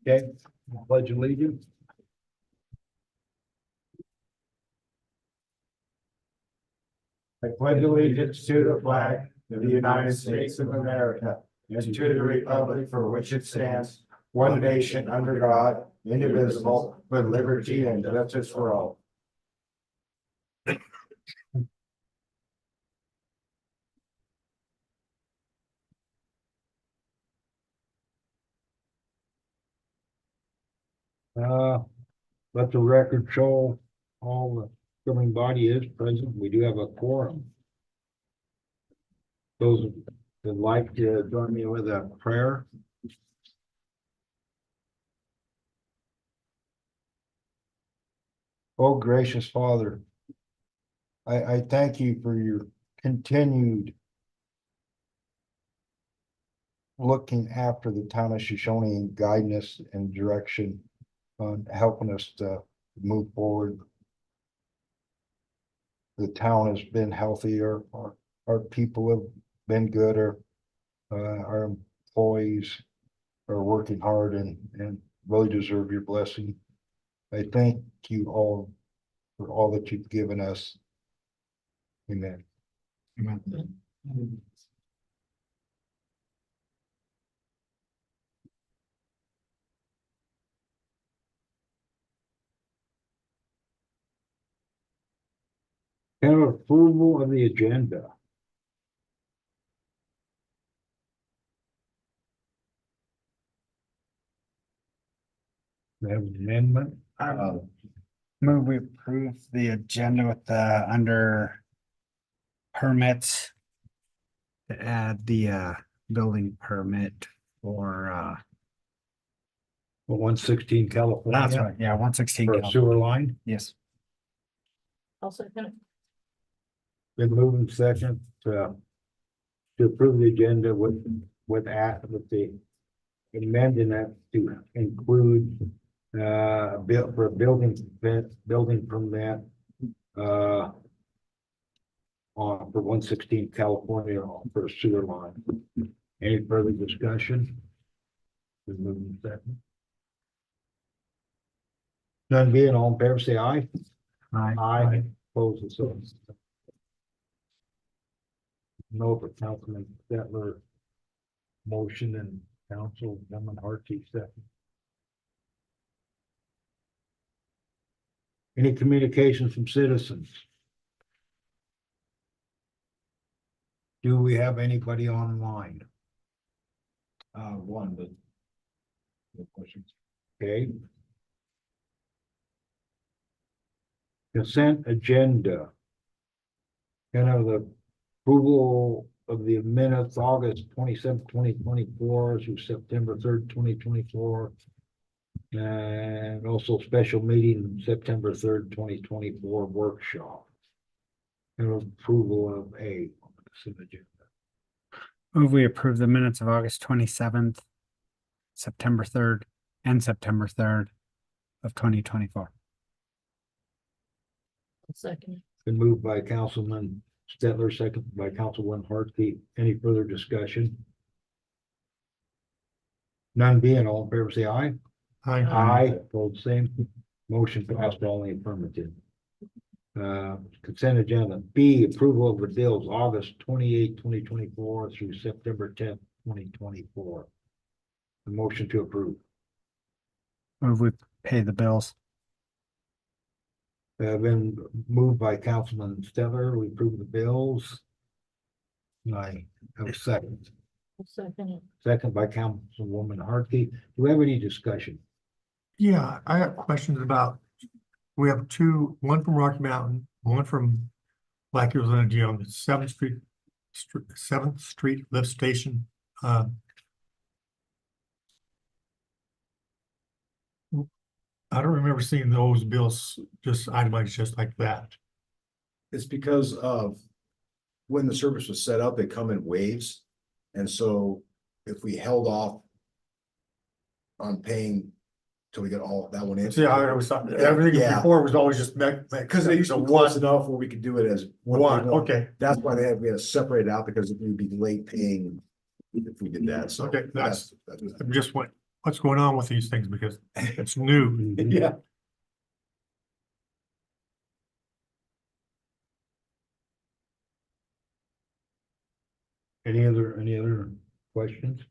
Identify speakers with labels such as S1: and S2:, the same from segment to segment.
S1: Okay, pledge allegiance.
S2: I pledge allegiance to the flag of the United States of America and to the republic for which it stands, one nation under God, indivisible, with liberty and justice for all.
S1: Let the record show all the governing body is present. We do have a quorum. Those that like to join me with a prayer. Oh, gracious Father, I thank you for your continued looking after the town of Shoshoni and guiding us in direction on helping us to move forward. The town has been healthier, our people have been good, our employees are working hard and really deserve your blessing. I thank you all for all that you've given us. Amen.
S2: Amen.
S1: Have approval of the agenda. We have an amendment.
S3: Move we approve the agenda with the under permits. To add the building permit for
S1: 116 California.
S3: that's right, yeah, 116.
S1: For a sewer line.
S3: Yes.
S4: I'll second it.
S1: Been moving second to approve the agenda with the amending that to include for a building permit on for 116 California for a sewer line. Any further discussion? Been moving second. None being, all in favor, say aye. Aye. Opposed, the same. No, for Councilman Stettler motion and Councilwoman Harkey second. Any communications from citizens? Do we have anybody online?
S2: One, but no questions.
S1: Okay. Consent agenda. Kind of the approval of the minutes, August 27th, 2024 through September 3rd, 2024. And also special meeting, September 3rd, 2024 workshop. And approval of a consent agenda.
S3: Move we approve the minutes of August 27th, September 3rd, and September 3rd of 2024.
S4: I'll second it.
S1: Been moved by Councilman Stettler, second by Councilwoman Hartke. Any further discussion? None being, all in favor, say aye. Aye. Opposed, same. Motion passed, all in the affirmative. Consent agenda. B, approval of the bills, August 28th, 2024 through September 10th, 2024. The motion to approve.
S3: Move we pay the bills.
S1: Been moved by Councilman Stettler. We approve the bills. I have a second.
S4: I'll second it.
S1: Second by Councilwoman Hartke. Do we have any discussion?
S5: Yeah, I have questions about, we have two, one from Rocky Mountain, one from Black Hills Energy on the Seventh Street lift station. I don't remember seeing those bills just itemized just like that.
S2: It's because of when the service was set up, they come in waves. And so if we held off on paying till we get all that one in.
S5: See, I was, everything
S2: Yeah.
S5: before was always just
S2: Because they used to be
S5: one,
S2: close enough where we could do it as
S5: one, okay,
S2: That's why we had to separate it out because we'd be late paying if we did that. So
S5: okay, that's, I'm just what's going on with these things because it's new.
S2: Yeah.
S1: Any other questions?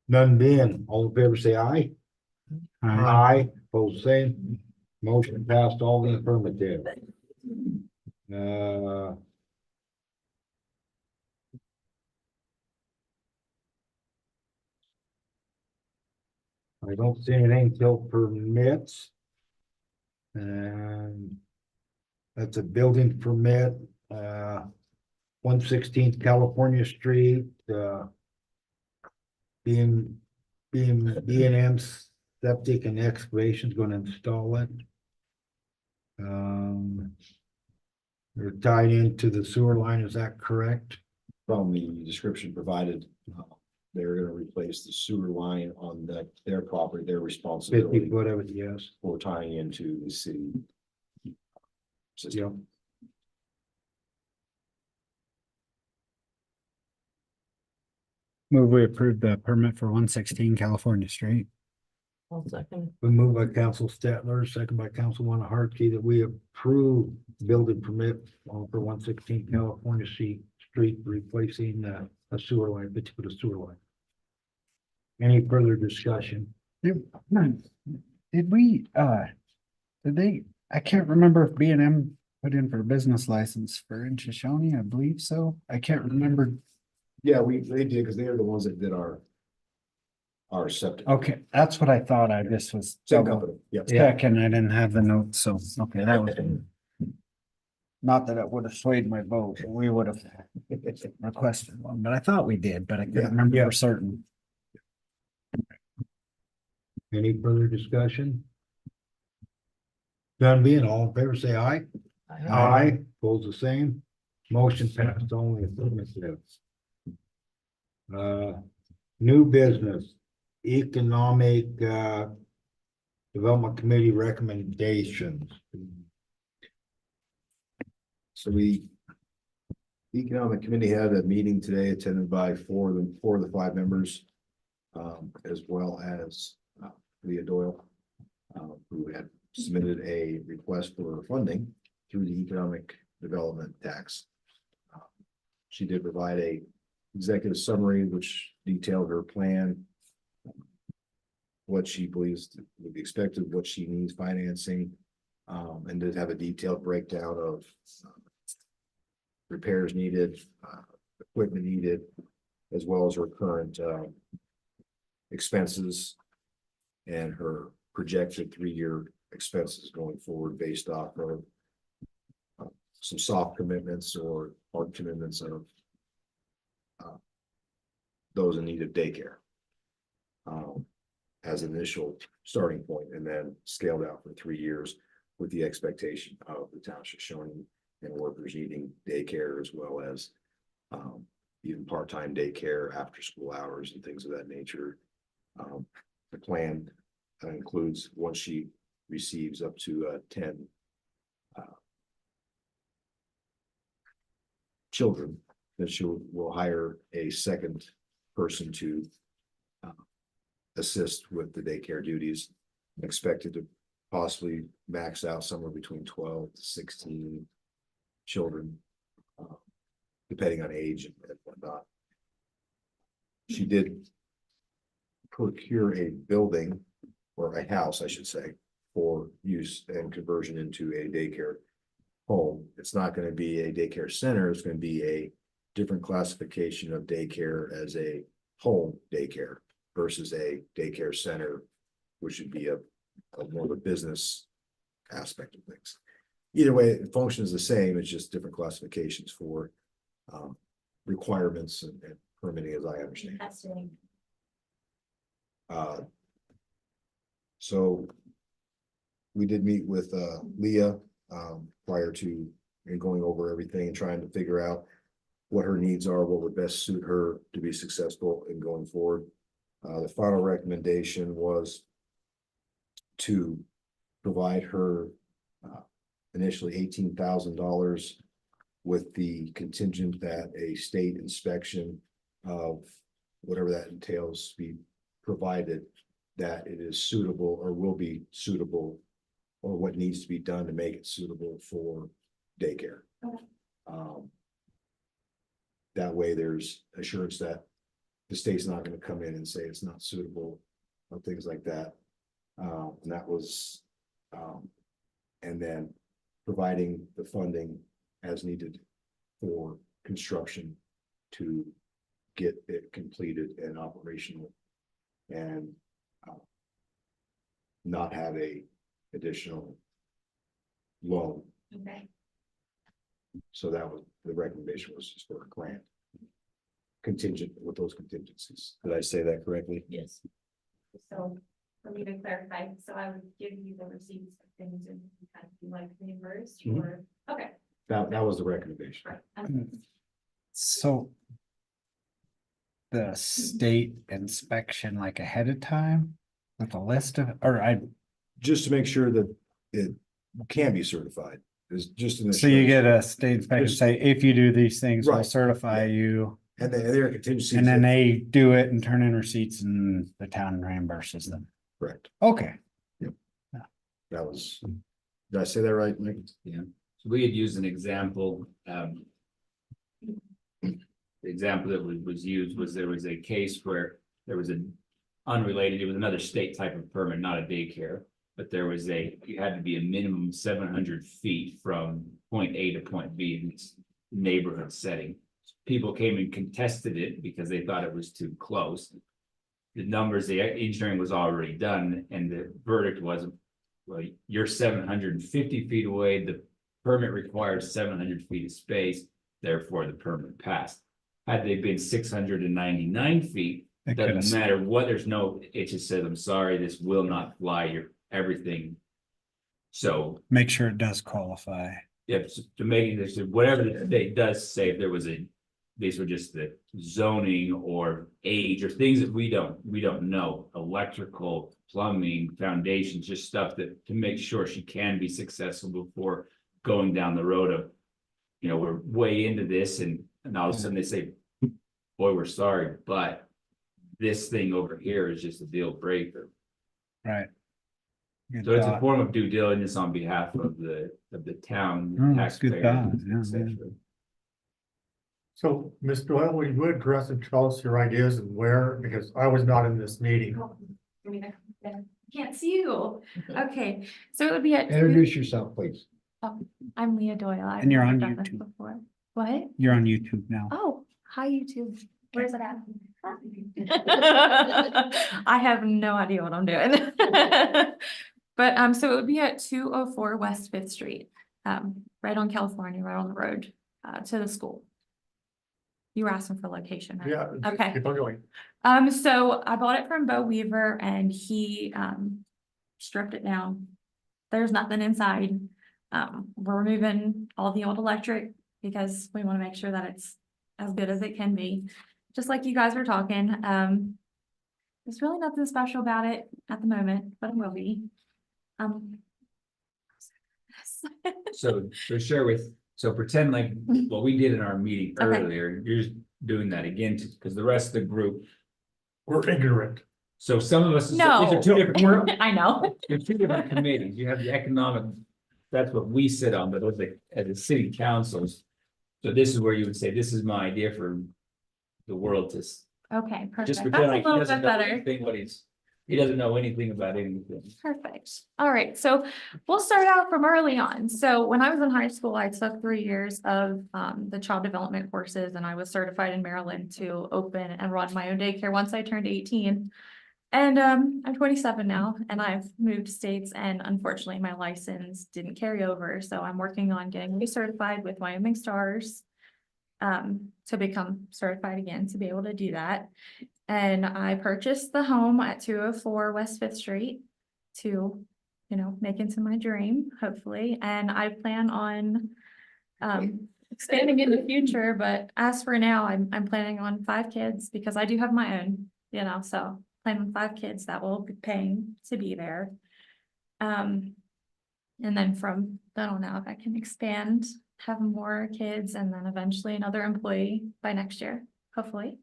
S1: None being, all in favor, say aye. Aye, opposed, same. Motion passed, all the affirmative. I don't see anything till permits. And that's a building permit, 116th California Street, being B&M Septic and Excavation is gonna install it. They're tied into the sewer line, is that correct?
S6: From the description provided, they're gonna replace the sewer line on their property, their
S1: 50
S6: responsibility
S1: foot of it, yes.
S6: for tying into the city system.
S1: Yep.
S3: Move we approve the permit for 116 California Street.
S4: I'll second.
S1: Been moved by Council Statler, second by Councilwoman Hartke, that we approve building permit for 116 California Street, replacing a sewer line, 50 foot of sewer line. Any further discussion?
S3: Did we, did they, I can't remember if B&M put in for a business license for in Shoshoni, I believe so. I can't remember.
S6: Yeah, they did, because they are the ones that did our septic.
S3: Okay, that's what I thought. I just was
S6: Same company, yep.
S3: checking. I didn't have the notes, so, okay, that was. Not that it would have swayed my vote. We would have requested one, but I thought we did, but I couldn't remember for certain.
S1: Any further discussion? None being, all in favor, say aye. Aye, opposed the same. Motion passed, only affirmative. New business, economic, development committee recommendations.
S6: So the Economic Committee had a meeting today attended by four of the five members, as well as Leah Doyle, who had submitted a request for funding through the Economic Development Tax. She did provide a executive summary which detailed her plan, what she believes would be expected, what she needs financing, and did have a detailed breakdown of repairs needed, equipment needed, as well as her current expenses and her projected 3-year expenses going forward based off of some soft commitments or hard commitments of those in need of daycare as an initial starting point, and then scaled out for 3 years with the expectation of the town of Shoshoni and workers needing daycare, as well as even part-time daycare, after school hours and things of that nature. The plan includes, once she receives up to 10 children, that she will hire a second person to assist with the daycare duties, expected to possibly max out somewhere between 12 to 16 children, depending on age and whatnot. She did procure a building, or a house, I should say, for use and conversion into a daycare home. It's not going to be a daycare center. It's going to be a different classification of daycare as a home daycare versus a daycare center, which would be a more of a business aspect of things. Either way, the function is the same. It's just different classifications for requirements and permitting, as I understand. So we did meet with Leah prior to going over everything and trying to figure out what her needs are, what would best suit her to be successful in going forward. The final recommendation was to provide her initially $18,000 with the contingent that a state inspection of whatever that entails be provided, that it is suitable or will be suitable, or what needs to be done to make it suitable for daycare.
S7: Okay.
S6: That way there's assurance that the state's not gonna come in and say it's not suitable or things like that. And that was, and then providing the funding as needed for construction to get it completed and operational and not have a additional loan.
S7: Okay.
S6: So that was, the recommendation was just for a grant. Contingent with those contingencies. Did I say that correctly?
S4: Yes.
S7: So for me to clarify, so I would give you the receipts of things and kind of be like reimbursed
S6: Mhm.
S7: or, okay,
S6: That was the recommendation.
S7: right.
S3: So. The state inspection like ahead of time with a list of, or
S6: Just to make sure that it can be certified, is just an.
S3: so you
S6: assurance.
S3: get a state inspection,
S6: Just-
S3: say, if you do these things, we'll
S6: Right,
S3: certify
S6: yeah.
S3: you.
S6: And then there are contingencies.
S3: And then
S6: that-
S3: they do it and turn in receipts and the town reimburses them.
S6: Correct,
S3: Okay,
S6: that was, did I say that right, Nick?
S8: So we had used an example, the example that was used was there was a case where there was an unrelated, it was another state type of permit, not a daycare. But there was you had to be a minimum 700 feet from point A to point B in this neighborhood setting. People came and contested it because they thought it was too close. The numbers, the engineering was already done, and the verdict was, well, you're 750 feet away, the permit requires 700 feet of space, therefore the permit passed. Had they been 699 feet,
S3: It could've-
S8: doesn't matter what, there's no, it just says, I'm sorry, this will not fly, your everything. So,
S3: make sure it does qualify.
S8: yeah, to make this, whatever the state does say, if there was these were just the zoning or age or things that we don't know, electrical, plumbing, foundations, just stuff that to make sure she can be successful before going down the road of, we're way into this and all of a sudden they say, boy, we're sorry, but this thing over here is just a deal breaker.
S3: Right. Good
S8: So it's a
S3: thought.
S8: form of due diligence on behalf of the town,
S3: Oh, that's good
S8: taxpayers,
S3: thought, yeah,
S8: et cetera.
S3: yeah.
S5: So, Ms. Doyle, will you address and tell us your ideas and where, because I was not in this meeting.
S7: Oh, I mean, I can't see you. Okay, so it would be at.
S1: Introduce yourself, please.
S7: I'm Leah Doyle. I've
S3: And you're
S7: never
S3: on
S7: done this
S3: YouTube.
S7: Before. What?
S3: You're on YouTube now.
S7: Oh, hi, YouTube. Where's it at? I have no idea what I'm doing. But, so it would be at 204 West Fifth Street, right on California, right on the road, to the school. You were asking for location, right?
S5: Yeah.
S7: Okay.
S5: Keep on going.
S7: So I bought it from Bo Weaver and he, stripped it down. There's nothing inside. We're removing all the old electric because we want to make sure that it's as good as it can be. Just like you guys were talking, there's really nothing special about it at the moment, but it will be.
S8: So pretend like what we did in our meeting
S7: Okay.
S8: earlier, you're just doing that again, because the rest of the group,
S5: We're ignorant.
S8: so some of us.
S7: No.
S8: These are two different,
S7: I know.
S8: you're two different committees, you have the economic, that's what we sit on, but as the city councils. So this is where you would say, this is my idea for the world to,
S7: Okay,
S8: just
S7: perfect.
S8: pretend
S7: That's a
S8: like he
S7: little
S8: doesn't
S7: bit
S8: know
S7: better.
S8: anything, he doesn't know anything about anything.
S7: Perfect. All right, so we'll start out from early on. So when I was in high school, I took 3 years of the child development courses and I was certified in Maryland to open and run my own daycare once I turned 18. And I'm 27 now and I've moved states and unfortunately my license didn't carry over. So I'm working on getting recertified with Wyoming Stars to become certified again to be able to do that. And I purchased the home at 204 West Fifth Street to, make into my dream, hopefully. And I plan on expanding in the future, but as for now, I'm planning on 5 kids because I do have my own, so plan on 5 kids that will be paying to be there. And then I don't know if I can expand have more kids and then eventually another employee by next year, hopefully.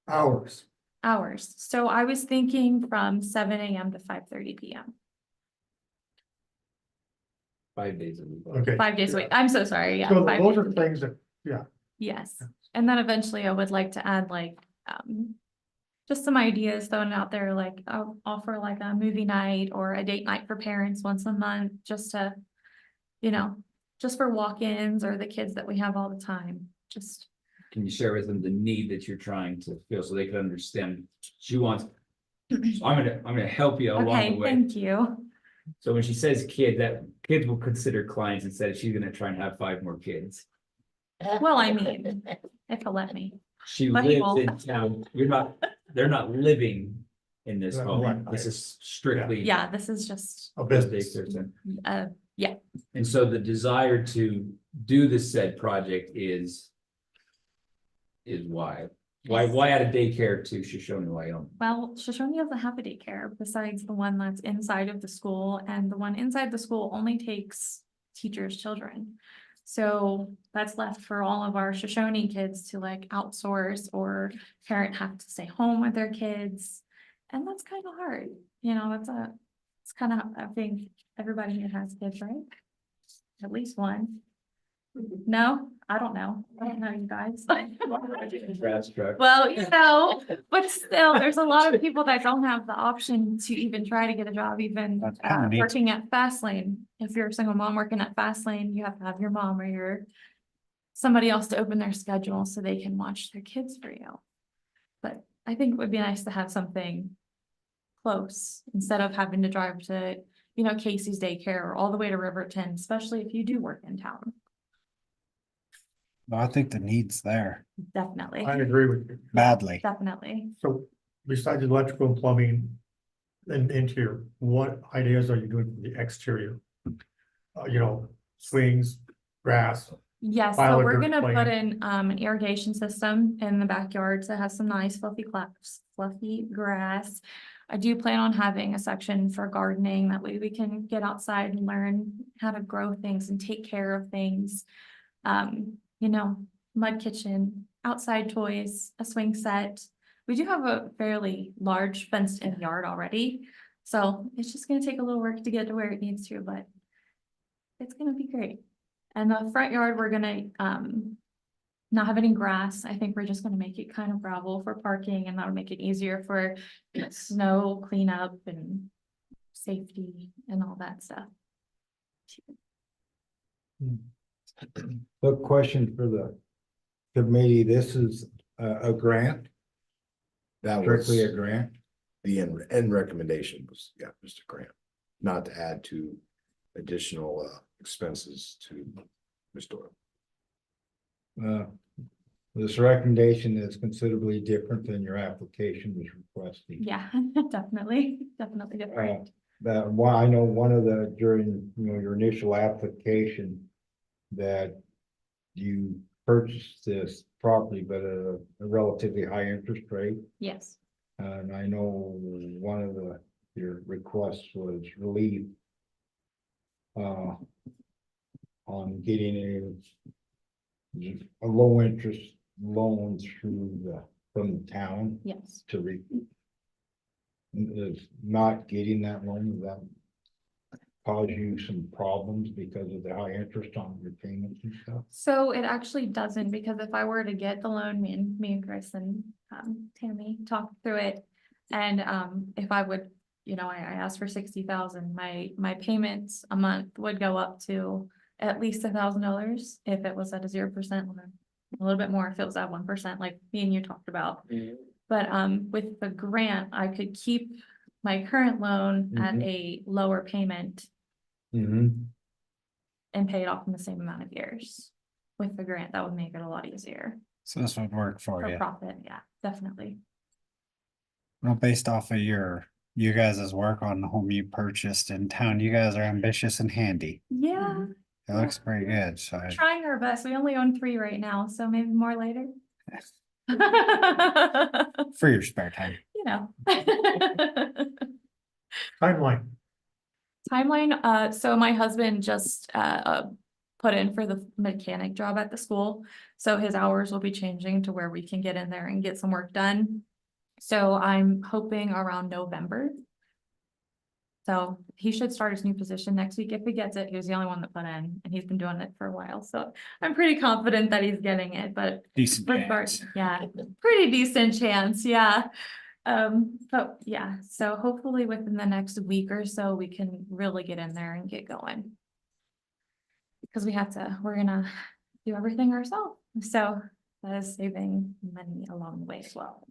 S5: Hours.
S7: Hours. So I was thinking from 7 a.m. to 5:30 p.m.
S8: 5 days a week.
S5: Okay.
S7: 5 days a week. I'm so sorry. Yeah.
S5: So
S7: 5
S5: those
S7: days a
S5: are
S7: week.
S5: things that,
S7: Yes, and then eventually I would like to add like, just some ideas thrown out there, like I'll offer like a movie night or a date night for parents once a month, just to, you know, just for walk-ins or the kids that we have all the time, just.
S8: Can you share with them the need that you're trying to fill so they can understand? She wants, so I'm gonna help you along the
S7: Okay,
S8: way.
S7: thank you.
S8: So when she says kid, that kids will consider clients instead of she's gonna try and have 5 more kids.
S7: Well, I mean, if he'll let me.
S8: She
S7: But he
S8: lives
S7: won't.
S8: in town. They're not living in this
S5: Right,
S8: home.
S5: right.
S8: This is strictly.
S7: Yeah, this is just,
S5: a
S8: Just
S5: business.
S8: daycare.
S7: yeah,
S8: And so the desire to do this said project is why? Why add a daycare to Shoshone, Wyoming?
S7: well, Shoshone doesn't have a daycare besides the one that's inside of the school, and the one inside the school only takes teachers' children. So that's left for all of our Shoshone kids to like outsource, or parent have to stay home with their kids. And that's kind of hard, you know, it's kind of, I think everybody here has kids, right? At least one. No, I don't know. I don't know, you guys.
S8: Trash truck.
S7: Well, you know, but still, there's a lot of people that don't have the option to even try to get a job, even
S3: That's kinda neat.
S7: working at Fastlane. If you're a single mom working at Fastlane, you have to have your mom or somebody else to open their schedule so they can watch their kids for you. But I think it would be nice to have something close instead of having to drive to, you know, Casey's daycare or all the way to Riverton, especially if you do work in town.
S3: No, I think the need's there
S7: Definitely,
S5: I agree with you.
S3: badly.
S7: definitely.
S5: So besides electrical and plumbing and interior, what ideas are you doing for the exterior? Swings, grass,
S7: Yes,
S5: Pile
S7: so
S5: of
S7: we're
S5: dirt
S7: gonna put
S5: plant.
S7: in an irrigation system in the backyard that has some nice fluffy grass. I do plan on having a section for gardening, that way we can get outside and learn how to grow things and take care of things. You know, mud kitchen, outside toys, a swing set. We do have a fairly large fenced in yard already, so it's just gonna take a little work to get to where it needs to, but it's gonna be great. And the front yard, we're gonna, not have any grass. I think we're just gonna make it kind of gravel for parking, and that'll make it easier for snow cleanup and safety and all that stuff.
S1: The question for the committee, this is a grant,
S6: That was
S1: strictly a grant?
S6: the end recommendation was, yeah, Mr. Grant, not to add to additional expenses to restore.
S1: This recommendation is considerably different than your application was requesting.
S7: Yeah, definitely different.
S1: That one, I know one of the, during, your initial application, that you purchased this property, but a relatively high interest rate.
S7: Yes,
S1: And I know one of your requests was relief on getting a low interest loan from the town
S7: yes.
S1: to is not getting that loan, does that cause you some problems because of the high interest on your payments and stuff?
S7: So it actually doesn't, because if I were to get the loan, me and Chris and Tammy talked through it. And if I would, I asked for 60,000, my payments a month would go up to at least $1,000 if it was at a 0% loan. A little bit more if it was at 1%, like me and you talked about. But with the grant, I could keep my current loan at a lower payment and pay it off in the same amount of years. With the grant, that would make it a lot easier
S3: So this would work for
S7: for
S3: you.
S7: profit. Yeah, definitely.
S3: Well, based off of you guys' work on the home you purchased in town, you guys are ambitious and handy.
S7: Yeah,
S3: It looks pretty good, so
S7: we're trying our best. We only own 3 right now, so maybe more later.
S3: for your spare time.
S5: Timeline.
S7: Timeline, so my husband just put in for the mechanic job at the school. So his hours will be changing to where we can get in there and get some work done. So I'm hoping around November. So he should start his new position next week if he gets it. He was the only one that put in, and he's been doing it for a while. So I'm pretty confident that he's getting it, but
S3: Decent
S7: regard,
S3: chance.
S7: yeah, pretty decent chance, yeah. But yeah, so hopefully within the next week or so, we can really get in there and get going. Because we're gonna do everything ourselves, so that is saving money along the way as well.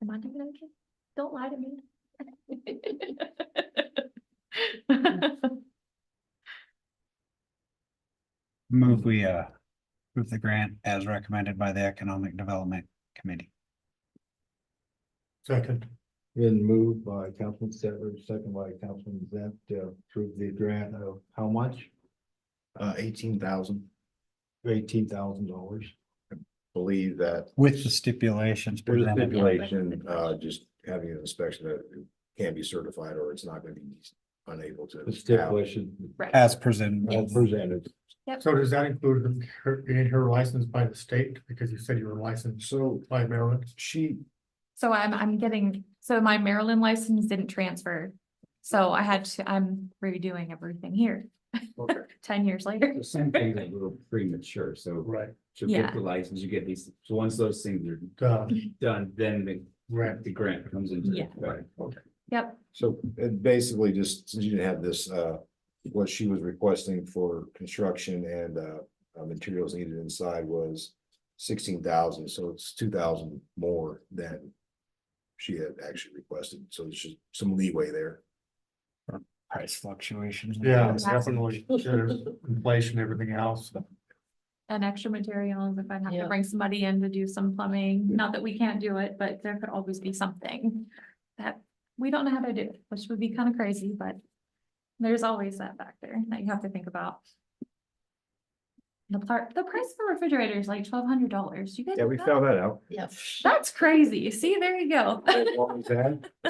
S7: Am I doing okay? Don't lie to me.
S3: Move we, approve the grant as recommended by the Economic Development Committee.
S5: Second.
S1: Been moved by Councilman Settler, second by Councilman Zep to approve the grant of how much?
S6: 18,000,
S1: $18,000.
S6: believe that.
S3: With the stipulations
S6: There's a
S3: presented.
S6: stipulation, just having an inspection that it can't be certified or it's not gonna be unable to.
S1: The stipulation
S7: Right,
S3: As presented.
S1: as presented.
S5: So does that include getting her licensed by the state? Because you said you were licensed
S6: So
S5: by Maryland.
S7: so I'm getting, so my Maryland license didn't transfer. So I'm redoing everything here.
S8: Okay.
S7: 10 years later.
S8: The same thing is a little premature, so
S5: Right.
S8: to
S7: Yeah.
S8: get the license, you get these, so once those things are done, then
S5: Right.
S8: the grant comes into.
S7: Yeah.
S8: effect. Okay.
S7: Yep,
S6: So it basically just, since you didn't have this, what she was requesting for construction and materials needed inside was 16,000, so it's 2,000 more than she had actually requested, so there's just some leeway there.
S3: Price fluctuations.
S5: Yeah, definitely. There's inflation, everything else.
S7: and extra materials if I have to
S4: Yeah.
S7: bring somebody in to do some plumbing, not that we can't do it, but there could always be something that we don't know how to do, which would be kind of crazy, but there's always that factor that you have to think about. The price for refrigerator is like $1,200. You guys.
S6: Yeah,
S7: know
S6: we
S7: that?
S6: found that out.
S4: Yeah.
S7: That's crazy. See, there you go.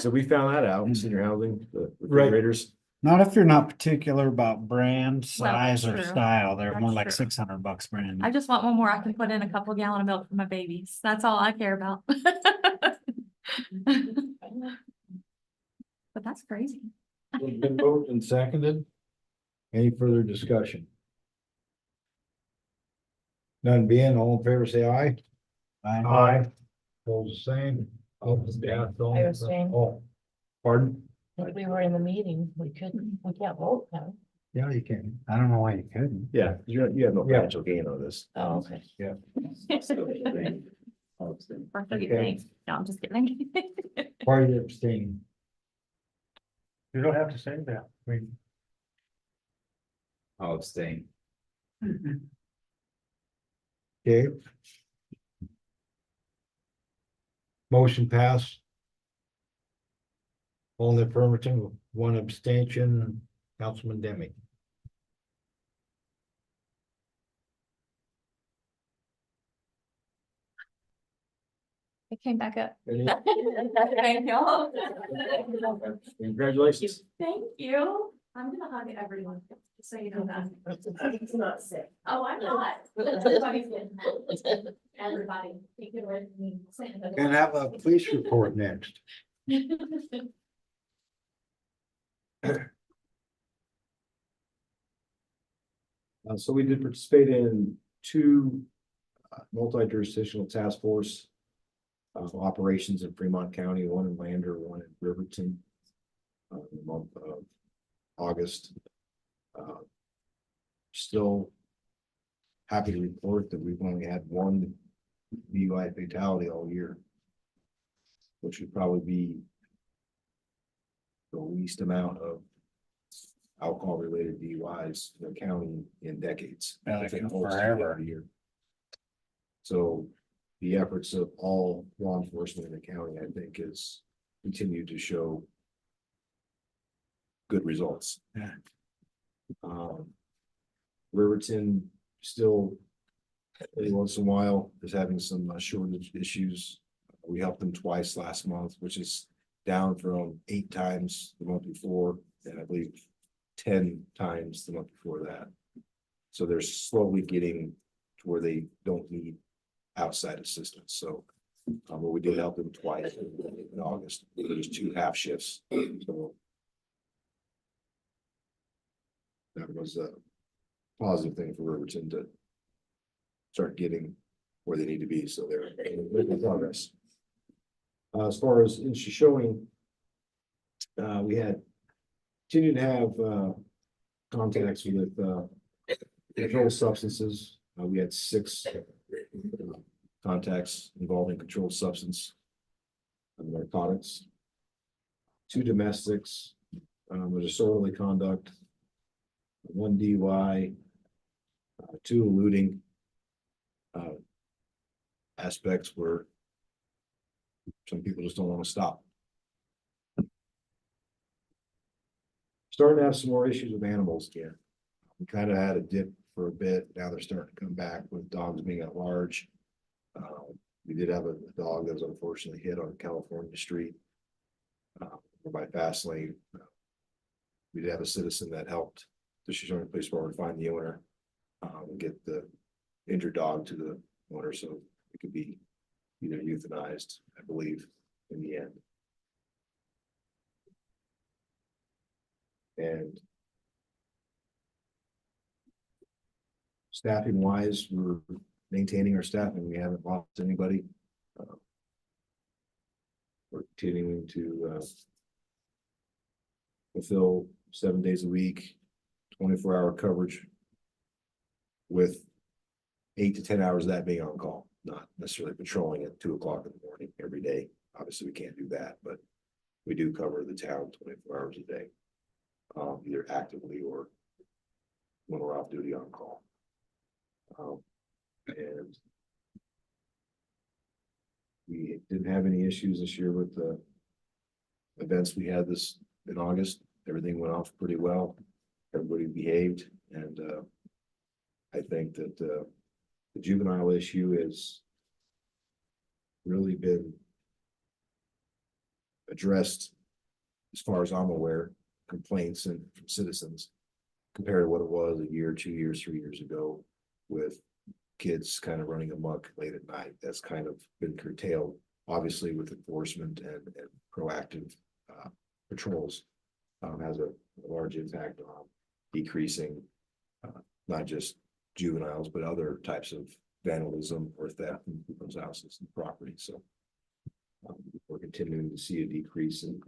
S6: So we found that out in senior housing, the
S1: Right.
S6: refrigerators.
S3: Not if you're not particular about brand,
S7: Well, that's
S3: size or
S7: true.
S3: style. They're more
S7: That's
S3: like
S7: true.
S3: $600 brand.
S7: I just want one more. I can put in a couple gallon of milk for my babies. That's all I care about. But that's crazy.
S1: It's been moved and seconded. Any further discussion? None being, all in favor, say aye.
S5: Aye.
S1: Opposed, the same. Oh, yeah,
S4: I abstain.
S1: Oh, pardon?
S4: We were in the meeting, we can't vote now.
S1: Yeah, you can.
S3: I don't know why you couldn't.
S6: Yeah, you have no
S1: Yeah.
S6: financial gain on this.
S4: Oh, okay.
S7: For 30
S1: Okay.
S7: things. No, I'm just kidding.
S1: Party abstain.
S5: You don't have to say that. I mean,
S8: I'll abstain.
S1: Okay. Motion passed. All in the affirmative, one abstention, Councilman Demi.
S7: It came back up.
S1: Any-
S7: Thank you.
S6: Congratulations.
S7: Thank you. I'm gonna hug everyone, just so you know that.
S4: It's not sick.
S7: Oh, I'm not. Everybody's good. Everybody. Take it away from me.
S1: And have a police report next.
S6: So we did participate in two multi-jurisdictional task force operations in Fremont County, one in Lander, one in Riverton. In the month of August. Still happy to report that we've only had one DUI fatality all year, which would probably be the least amount of alcohol-related DUIs in the county in decades.
S3: Yeah,
S6: I think
S3: like
S6: most
S3: forever.
S6: every year. So the efforts of all law enforcement in the county, I think, is continue to show good results.
S3: Yeah.
S6: Riverton still every once in a while is having some shortage issues. We helped them twice last month, which is down from 8 times the month before, and I believe 10 times the month before that. So they're slowly getting to where they don't need outside assistance, so. But we did help them twice in August. There was 2 half shifts, so. That was a positive thing for Riverton to start getting where they need to be, so they're making progress. As far as in Shoshoni, we had continued to have contacts with controlled substances. We had 6 contacts involving controlled substance and narcotics. 2 domestics, with disorderly conduct, 1 DUI, 2 eluding aspects where some people just don't want to stop. Starting to have some more issues with animals again. We kind of had a dip for a bit. Now they're starting to come back with dogs being at large. We did have a dog that was unfortunately hit on California Street by fast lane. We did have a citizen that helped the Shoshone Police Department find the owner, and get the injured dog to the owner so it could be either euthanized, I believe, in the end. And staffing wise, we're maintaining our staffing. We haven't lost anybody. We're continuing to fulfill 7 days a week, 24-hour coverage, with 8 to 10 hours of that being on call, not necessarily patrolling at 2 o'clock in the morning every day. Obviously, we can't do that, but we do cover the town 24 hours a day, either actively or when we're off duty on call. And we didn't have any issues this year with the events we had this in August. Everything went off pretty well. Everybody behaved, and I think that the juvenile issue has really been addressed, as far as I'm aware, complaints and from citizens compared to what it was a year, 2 years, 3 years ago, with kids kind of running amok late at night. That's kind of been curtailed, obviously, with enforcement and proactive patrols. Has a large impact on decreasing not just juveniles, but other types of vandalism or theft in people's houses and property. So we're continuing to see a decrease in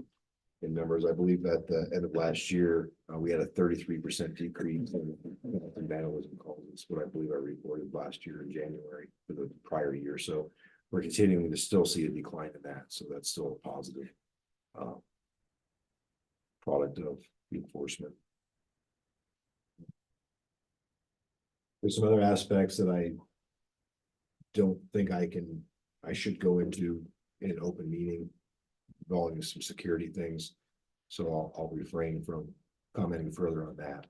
S6: numbers. I believe at the end of last year, we had a 33% decrease in vandalism calls. That's what I believe I reported last year in January for the prior year. So we're continuing to still see a decline in that. So that's still a positive product of enforcement. There's some other aspects that I don't think I should go into in an open meeting involving some security things. So I'll refrain from commenting further on that.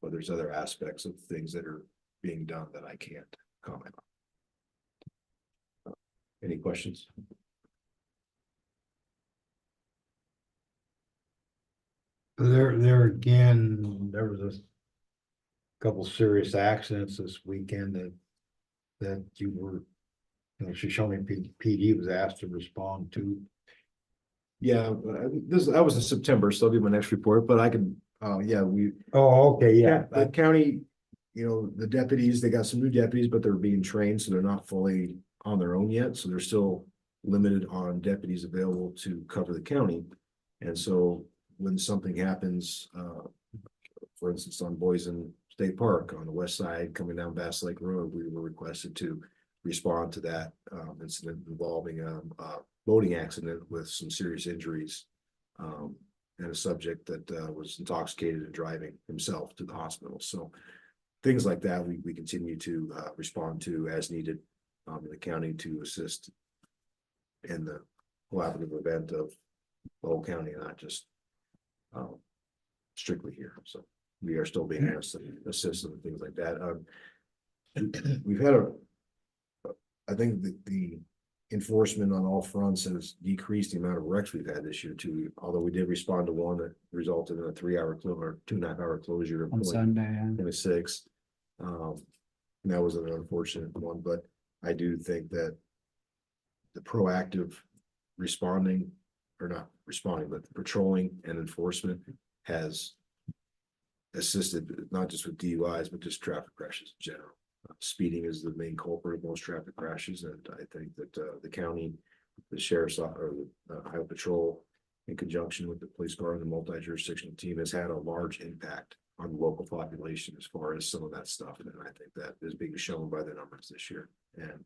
S6: But there's other aspects of things that are being done that I can't comment on. Any questions?
S1: There again, there was a couple serious accidents this weekend that you were, Shoshone PD was asked to respond to.
S6: Yeah, that was in September, so that'll be my next report, but I can, yeah,
S1: Oh, okay, yeah.
S6: the county, the deputies, they got some new deputies, but they're being trained, so they're not fully on their own yet, so they're still limited on deputies available to cover the county. And so when something happens, for instance, on Boysen State Park on the west side, coming down Bass Lake Road, we were requested to respond to that incident involving a boating accident with some serious injuries, and a subject that was intoxicated and driving himself to the hospital. So things like that, we continue to respond to as needed in the county to assist in the collaborative event of the whole county, not just strictly here. So we are still being asked to assist in things like that. We've had I think the enforcement on all fronts has decreased the amount of wrecks we've had this year too. Although we did respond to one that resulted in a 3 hour or 2.5 hour closure of
S3: On Sunday, and
S6: 26. And that was an unfortunate one, but I do think that the proactive responding, or not responding, but patrolling and enforcement has assisted not just with DUIs, but just traffic crashes in general. Speeding is the main culprit of most traffic crashes, and I think that the county, the sheriff's or the highway patrol, in conjunction with the police car and the multi-jurisdictional team, has had a large impact on the local population as far as some of that stuff, and I think that is being shown by the numbers this year. And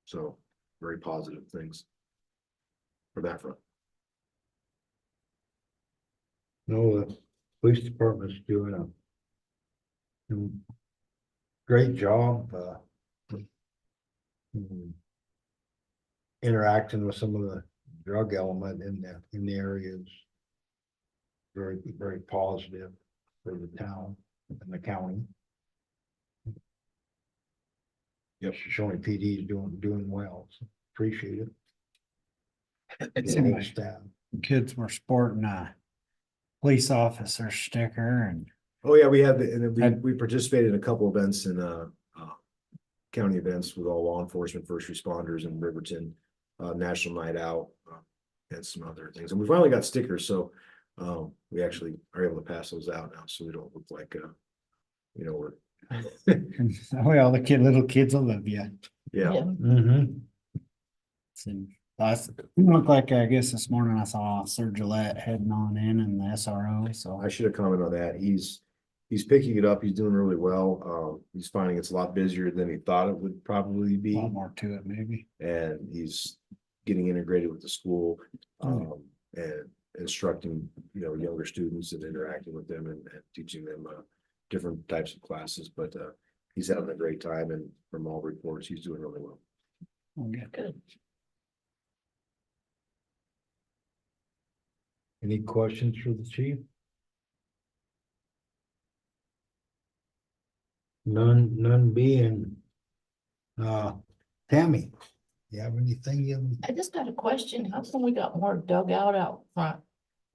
S6: so very positive things for that front.
S1: No, the police department's doing a great job, interacting with some of the drug element in the areas. Very, very positive for the town and the county.
S6: Yep.
S1: Shoshoni PD is doing well, so appreciate it.
S3: it
S1: The
S3: seemed
S1: whole
S3: like
S1: staff.
S3: kids were sporting a police officer sticker and
S6: Oh, yeah, we had, and then
S3: And-
S6: we participated in a couple events in county events with all law enforcement, first responders in Riverton, National Night Out, and some other things. And we finally got stickers, so we actually are able to pass those out now, so we don't look like we're
S3: well, the little kids will love you.
S6: yeah.
S1: Mm-hmm.
S3: And last, looked like, I guess this morning I saw Sir Gillette heading on in the SRO, so.
S6: I should have commented on that. He's picking it up. He's doing really well. He's finding it's a lot busier than he thought it would probably
S3: A
S6: be.
S3: lot more to it, maybe.
S6: And he's getting integrated with the school, and instructing, younger students and interacting with them and teaching them different types of classes, but he's having a great time, and from all reports, he's doing really well.
S3: Okay.
S4: Good.
S1: Any questions for the chief? None being. Tammy, you have anything you?
S4: I just got a question. How come we got more dug out front?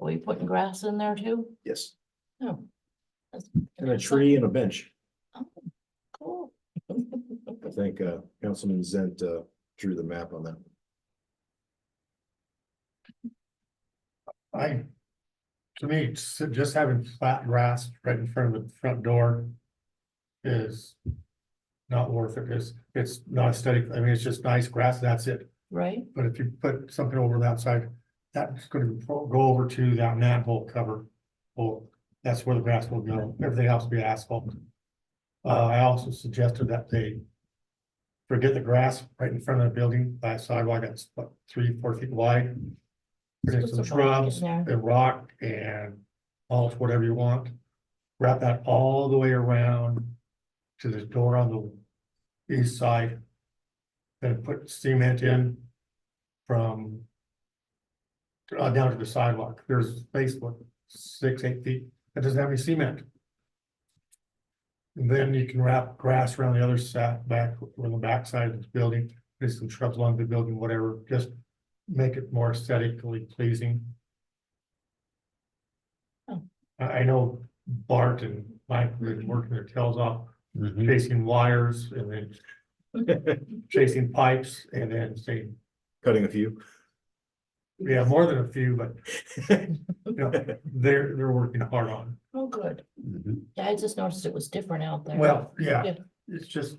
S4: Are we putting grass in there too?
S6: Yes,
S4: No. That's-
S6: and a tree and a bench.
S4: Oh, cool.
S6: I think Councilman Zent drew the map on that.
S5: To me, just having flat grass right in front of the front door is not worth it, because it's not aesthetic. I mean, it's just nice grass, that's it.
S4: Right?
S5: But if you put something over the outside, that's gonna go over to that manhole cover. Well, that's where the grass will go. Everything else will be asphalt. I also suggested that they forget the grass right in front of the building, that sidewalk that's what, 3-4 feet wide. Put in
S4: Put
S5: some
S4: some rock in
S5: shrubs
S4: there.
S5: and rock and mulch, whatever you want. Wrap that all the way around to the door on the east side. Then put cement in from down to the sidewalk. There's space, what, 6-8 feet, that doesn't have any cement. And then you can wrap grass around the other side, on the back side of the building, there's some shrubs along the building, whatever, just make it more aesthetically pleasing.
S4: Oh.
S5: I know Bart and Mike have been working their tails off,
S1: Mhm.
S5: chasing wires and then chasing pipes and then saying,
S6: Cutting a few.
S5: yeah, more than a few, but they're working hard on it.
S4: Oh, good.
S1: Mhm.
S4: Yeah, I just noticed it was different out there.
S5: Well, yeah,
S4: Yeah.
S5: it's just.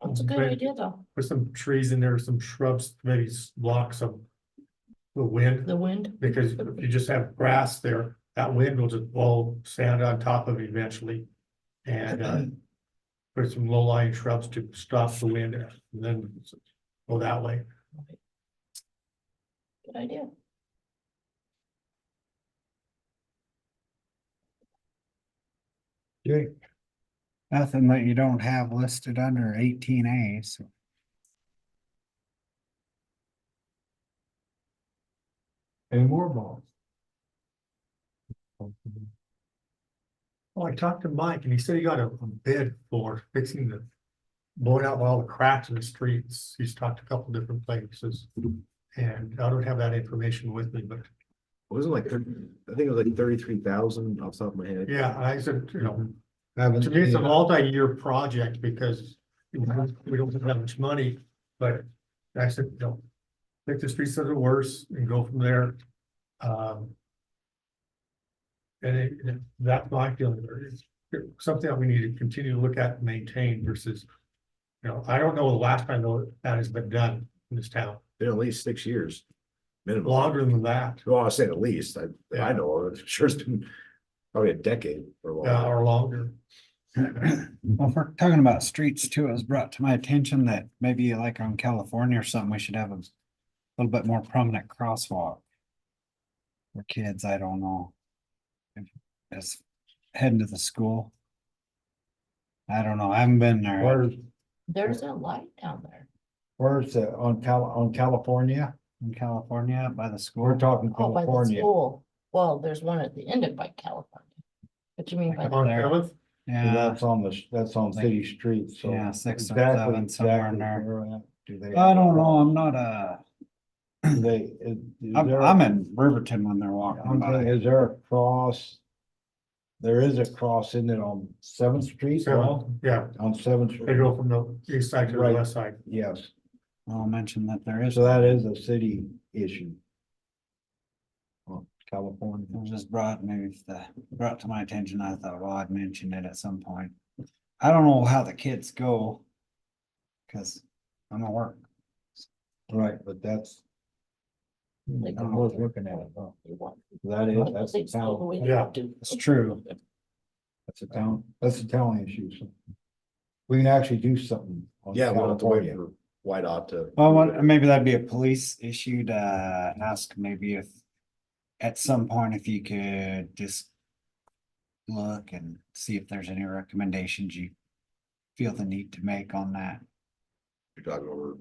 S4: That's a good
S5: Maybe
S4: idea though.
S5: Put some trees in there, some shrubs, maybe block some. The wind,
S4: The wind.
S5: because if you just have grass there, that wind will just blow sand on top of it eventually. And put some low-lying shrubs to stop the wind and then go that way.
S4: Good idea.
S1: Okay,
S3: Nothing that you don't have listed under 18A, so.
S1: any more balls?
S5: Well, I talked to Mike and he said he got a bid for fixing the blowing out all the cracks in the streets. He's talked to a couple different places. And I don't have that information with me, but
S6: Wasn't like, I think it was like 33,000 off the top of my head.
S5: yeah, I said, you know,
S1: Haven't
S5: to me, it's a
S1: seen it.
S5: multi-year project because we don't have that much money, but I said, you know, take the streets that are worse and go from there. That's my feeling, it's something that we need to continue to look at and maintain versus, you know, I don't know the last time that has been done in this town,
S6: Been at least 6 years. Minimum.
S5: longer than that,
S6: Well, I was saying at least, I
S5: Yeah.
S6: know, of it. Sure it's been probably a decade or longer.
S5: or longer.
S3: Well, if we're talking about streets too, it was brought to my attention that maybe like on California or something, we should have a little bit more prominent crosswalk. For kids, I don't know. As heading to the school. I don't know, I haven't been there.
S4: There's a light down there.
S2: Where's it, on California?
S3: In California by the
S2: We're
S3: school.
S2: talking
S4: Oh, by the
S2: California.
S4: school. Well, there's one at the end of by California. What you mean by?
S5: On
S3: there.
S5: Seventh,
S2: So
S3: Yeah,
S2: that's on city streets, so.
S3: Yeah, 6 or
S2: exactly-
S3: 7, somewhere in
S2: exactly
S3: there.
S2: where at do they
S3: I
S2: have
S3: don't
S2: a
S3: know, I'm not
S2: Do they, is there-
S3: I'm in Riverton when they're walking
S2: I'm thinking,
S3: by.
S2: is there a cross? There is a cross in it on Seventh Street,
S5: yeah,
S2: on Seventh
S5: they
S2: Street,
S5: go from the east side to the
S2: Right.
S5: west side.
S2: yes,
S3: I'll mention that there is.
S2: so that is a city issue. On California.
S3: It was just brought to my attention, I thought, well, I'd mention it at some point. I don't know how the kids go. Cause I'm at work.
S2: Right, but that's.
S4: They
S2: I'm
S4: go
S2: worth
S4: there.
S2: looking at it, huh?
S4: You want-
S2: That is, that's a
S4: They still
S2: town,
S4: go in
S5: Yeah.
S4: to-
S3: It's true.
S2: that's a town issue, so. We can actually do something. on
S6: Yeah, we don't have to wait
S2: California.
S6: for White Opt to.
S3: Well, maybe that'd be a police issue to ask maybe if. At some point, if you could just. Look and see if there's any recommendations you. Feel the need to make on that.
S6: You're talking over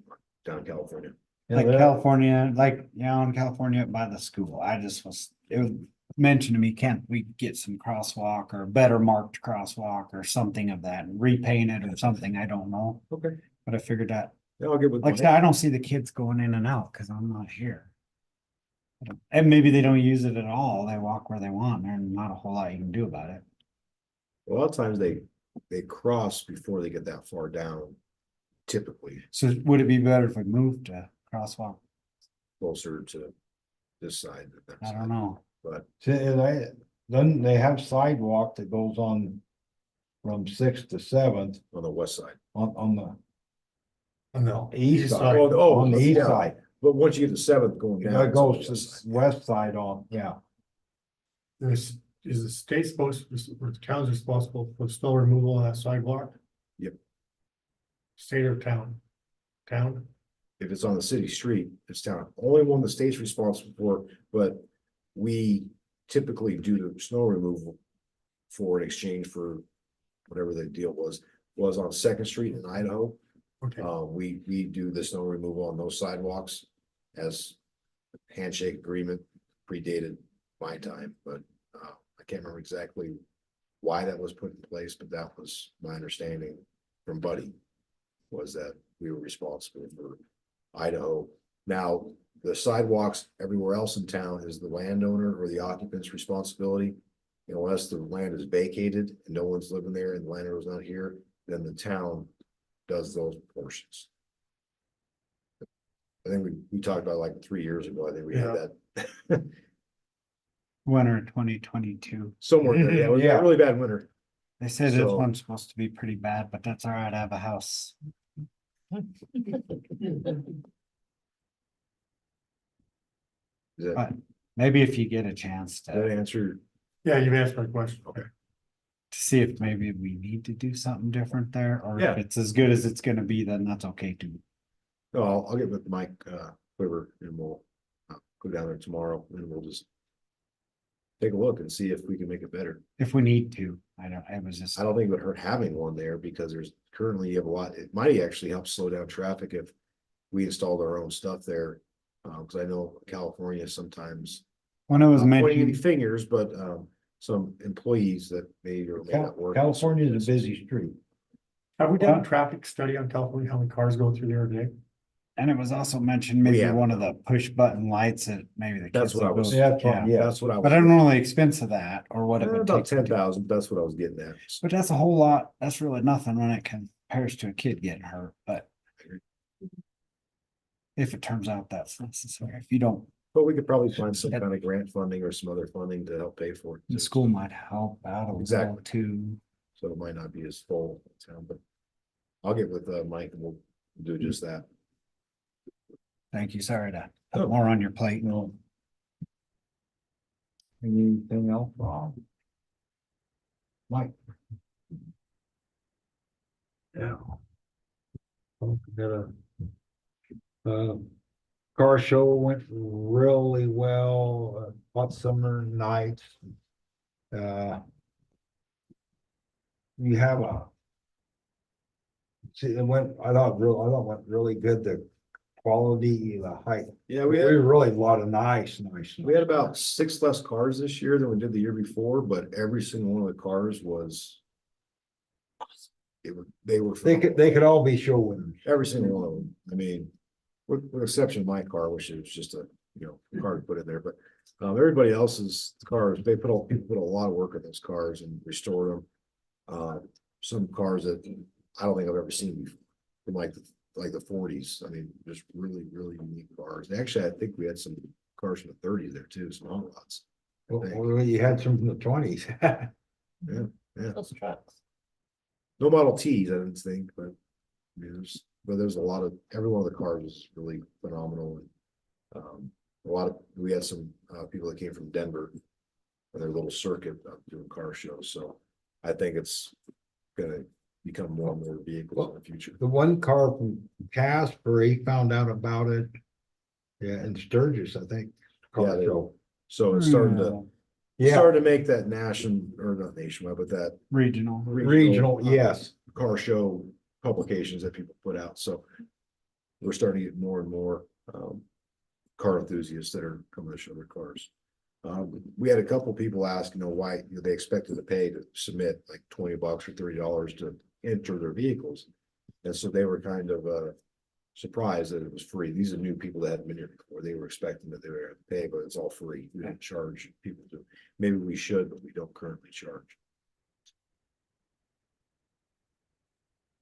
S6: down in California.
S2: Yeah,
S3: Like
S2: that-
S3: California, like, yeah, in California by the school, it was mentioned to me, can't we get some crosswalk or better marked crosswalk or something of that, repaint it or something, I don't know.
S6: Okay.
S3: But I figured that,
S6: Yeah, I'll get with.
S3: like I said, I don't see the kids going in and out, cause I'm not here. And maybe they don't use it at all, they walk where they want, there's not a whole lot you can do about it.
S6: A lot of times they cross before they get that far down. Typically
S3: So would it be better if we moved to crosswalk?
S6: closer to this side. than that
S3: I don't
S6: side.
S3: know.
S6: But
S2: See, then they have sidewalk that goes on. From Sixth to Seventh
S6: on the west side.
S2: on the
S5: No.
S2: east side,
S5: side.
S2: on the east
S6: yeah.
S2: side.
S6: But once you get to Seventh going down.
S2: That
S6: it's on the
S2: goes
S6: west
S2: to
S6: side.
S2: west side on, yeah.
S5: Is the state supposed, or the town's responsible for snow removal on that sidewalk?
S6: Yep.
S5: State or town? Town?
S6: If it's on the city street, it's town, only one the state's responsible for, but we typically do the snow removal. For in exchange for whatever the deal was on Second Street in Idaho.
S5: Okay,
S6: We do the snow removal on those sidewalks as handshake agreement predated my time, but I can't remember exactly why that was put in place, but that was my understanding from Buddy was that we were responsible for Idaho. Now, the sidewalks everywhere else in town is the landowner or the occupant's responsibility. Unless the land is vacated and no one's living there and the landowner's not here, then the town does those portions. I think we talked about like 3 years ago, I think we had that
S3: Winter 2022.
S6: somewhere, there. Yeah, it was a
S2: Yeah.
S6: really bad winter.
S3: They said this
S6: So-
S3: one's supposed to be pretty bad, but that's all right, I have a house.
S6: Does that,
S3: But maybe if you get a chance
S6: does that
S3: to
S6: answer?
S5: yeah, you've answered my question. Okay.
S3: see if maybe we need to do something different there, or
S6: Yeah.
S3: if it's as good as it's gonna be, then that's okay too.
S6: No, I'll get with Mike, Quiver and we'll go down there tomorrow and we'll just take a look and see if we can make it better.
S3: If we need to, I was just,
S6: I don't think it would hurt having one there because there's currently you have a lot, it might actually help slow down traffic if we installed our own stuff there. Cause I know California sometimes,
S3: when it was
S6: not pointing any
S3: mentioned,
S6: fingers, but, some employees that may or may not work.
S2: California is a busy street.
S5: Have we done a traffic study on California, how many cars go through there a day?
S3: And it was also mentioned
S6: We
S3: maybe
S6: haven't
S3: one of
S6: done
S3: the push button lights that maybe the
S6: That's
S3: kids.
S6: what I
S3: will
S6: was,
S3: go-
S1: Yeah,
S3: Yeah,
S6: that's what I was.
S3: but I don't know the expense of that or what it would
S6: About
S3: take. to do.
S6: 10,000, that's what I was getting at.
S3: But that's a whole lot. That's really nothing when it compares to a kid getting hurt, but. If it turns out that's necessary, if you don't,
S6: But we could probably find some kind of grant funding or some other funding to help pay for it.
S3: the
S6: too.
S3: school might help out a little
S6: Exactly.
S3: too.
S6: So it might not be as full in town, but I'll get with Mike and we'll do just that.
S3: Thank you. Sorry to
S6: Oh.
S3: put more on your plate.
S1: No. Anything else, Rob? Mike? Yeah. Got a car show went really well, hot summer nights. You have a. See, it went, I thought it went really good, the quality, the height.
S6: Yeah,
S1: We really a lot of nice.
S6: we had about 6 less cars this year than we did the year before, but every single one of the cars was. They were.
S1: They could all be show winners.
S6: Every single one of them. I mean, with exception of my car, which is just a, car to put in there, but. Everybody else's cars, people put a lot of work in those cars and restored them. Some cars that I don't think I've ever seen before, from like the 40s. I mean, just really, really unique cars. Actually, I think we had some cars from the 30s there too, some long lots.
S1: Well, you had some from the 20s.
S4: Those trucks.
S6: No Model Ts, I didn't think, but I mean, there's a lot of, every one of the cars is really phenomenal. And we had some people that came from Denver for their little circuit doing car shows. So I think it's gonna become more and more vehicles in the future.
S1: The one car from Casper, he found out about it. Yeah, in Sturgis, I think.
S6: Yeah,
S1: Car
S6: they-
S1: show.
S6: So it's starting to
S1: Yeah,
S6: make that or not nationwide, but that
S3: Regional.
S1: regional, yes.
S6: car show publications that people put out. So we're starting to get more and more car enthusiasts that are coming to show their cars. We had a couple people ask, why they expected to pay to submit like $20 or $30 to enter their vehicles. And so they were kind of surprised that it was free. These are new people that hadn't been here before. They were expecting that they were going to pay, but it's all free. We don't charge people to. Maybe we should, but we don't currently charge.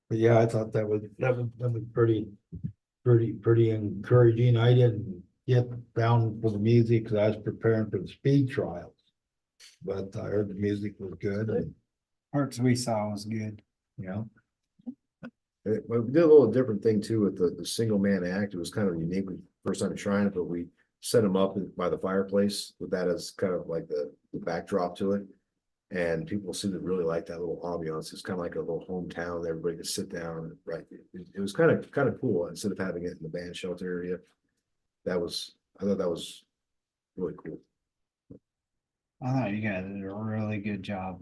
S1: But yeah, I thought that was pretty encouraging. I didn't get down for the music because I was preparing for the speed trials. But I heard the music was good, and,
S3: Parts we saw was good.
S1: you know.
S6: But we did a little different thing too with the single man act. It was kind of unique. First time trying it, but we set them up by the fireplace with that as kind of like the backdrop to it. And people seem to really like that little ambiance. It's kind of like a little hometown. Everybody could sit down, right? It was kind of cool instead of having it in the band shelter area. I thought that was really cool.
S3: I thought you guys did a really good job.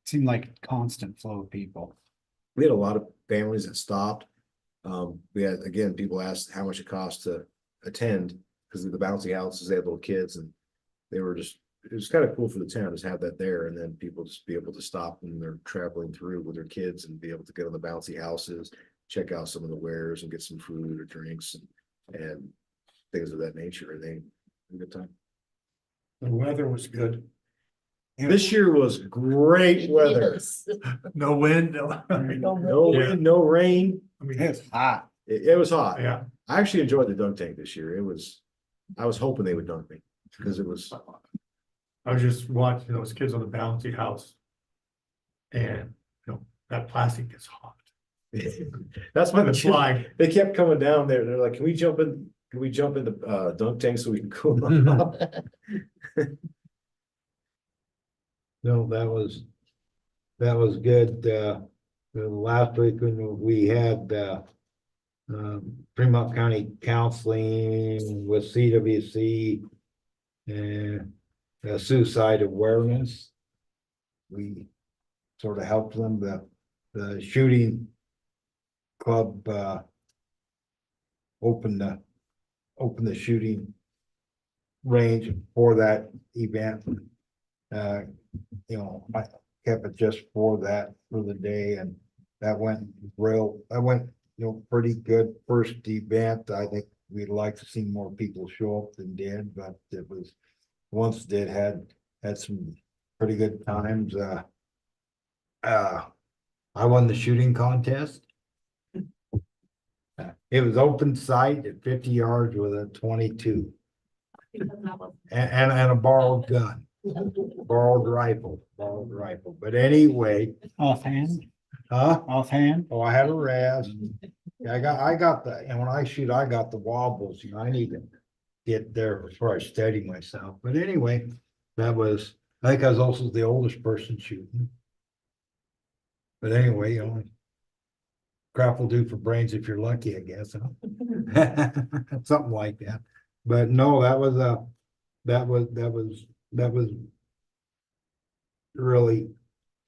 S3: Seemed like a constant flow of people.
S6: We had a lot of families that stopped. We had, again, people asked how much it cost to attend because of the bouncy houses, they had little kids and it was kind of cool for the town to have that there and then people just be able to stop when they're traveling through with their kids and be able to get on the bouncy houses, check out some of the wares and get some food or drinks and things of that nature. And they had a good time.
S5: The weather was good.
S6: This year was great weather.
S4: Yes.
S5: No wind, no.
S6: No
S5: Yeah.
S6: wind, no rain.
S5: I mean,
S3: It's hot.
S6: It was hot.
S5: yeah.
S6: I actually enjoyed the dunk tank this year. I was hoping they would dunk me because it was.
S5: I was just watching those kids on the bouncy house. And, that plastic gets hot.
S6: That's why
S5: The slide.
S6: they kept coming down there. They're like, can we jump in the dunk tank so we can cool them off?
S1: No, that was good. The last week when we had Fremont County Counseling with CWC and suicide awareness. We sort of helped them. The shooting club opened the shooting range for that event. I kept it just for the day and that went pretty good first event. I think we'd like to see more people show up than did, but it was, once did had some pretty good times. I won the shooting contest. It was open sight at 50 yards with a 22 and a borrowed gun, borrowed rifle, But anyway,
S3: Offhand,
S1: huh?
S3: offhand.
S1: Oh, I had a raz. Yeah, I got the, and when I shoot, I got the wobbles, I need to get there before I steady myself. But anyway, I think I was also the oldest person shooting. But anyway, crap will do for brains if you're lucky, I guess, huh? Something like that. But no, that was really,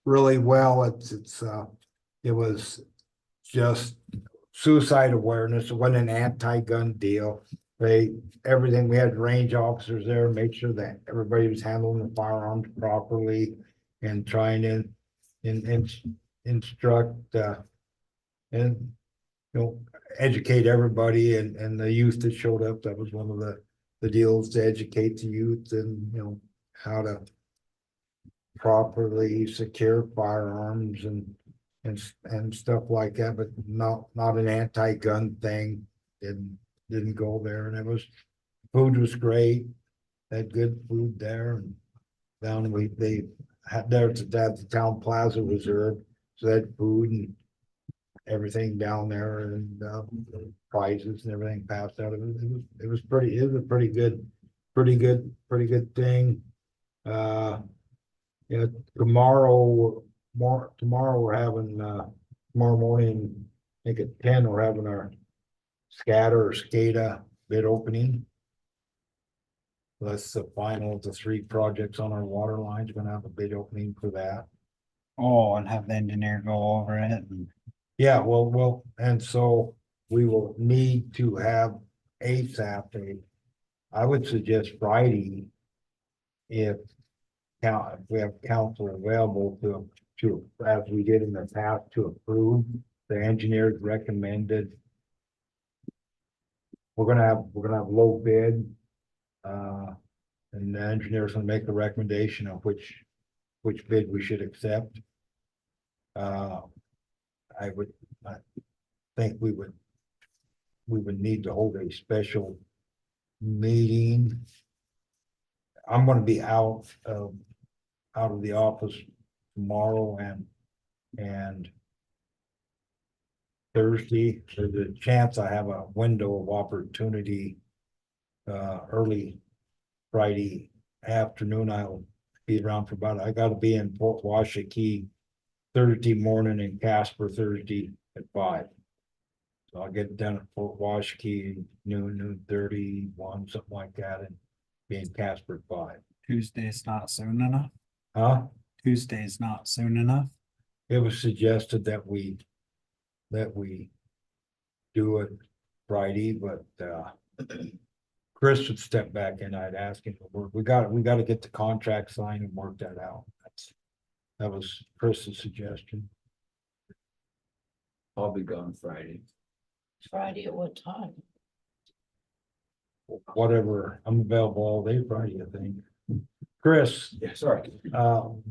S1: really well. It was just suicide awareness. It wasn't an anti-gun deal. Everything, we had range officers there, made sure that everybody was handling the firearms properly and trying to instruct, and, educate everybody and the youth that showed up. That was one of the deals, to educate the youth and, how to properly secure firearms and stuff like that, but not an anti-gun thing. Didn't go there, and food was great. Had good food there, and they had there at the town plaza reserve, so they had food and everything down there, and prizes and everything passed out. It was a pretty good thing. Yeah, tomorrow we're having tomorrow morning, I think at 10, we're having our scatter or SCADA bid opening. That's the final of the 3 projects on our water lines. Gonna have a bid opening for that.
S3: Oh, and have the engineer go over it and.
S1: Yeah, well, and so we will need to have ASAP. I would suggest Friday. If we have council available to, as we did in the past, to approve. The engineers recommended. We're gonna have low bid. And the engineer's gonna make a recommendation of which bid we should accept. I think we would need to hold a special meeting. I'm gonna be out of the office tomorrow and Thursday. There's a chance I have a window of opportunity early Friday afternoon. I'll be around for I gotta be in Fort Washakie Thursday morning and Casper Thursday at 5. So I'll get done at Fort Washakie noon 31, something like that, and be in Casper at 5.
S3: Tuesday's not soon enough.
S1: Huh?
S3: Tuesday's not soon enough.
S1: It was suggested that we do it Friday, but Chris would step back and I'd ask him, we got to get the contract signed and work that out. That was Chris's suggestion.
S8: I'll be gone Friday.
S4: Friday at what time?
S1: Whatever, I'm available all day Friday, I think. Chris,
S6: Yeah, sorry.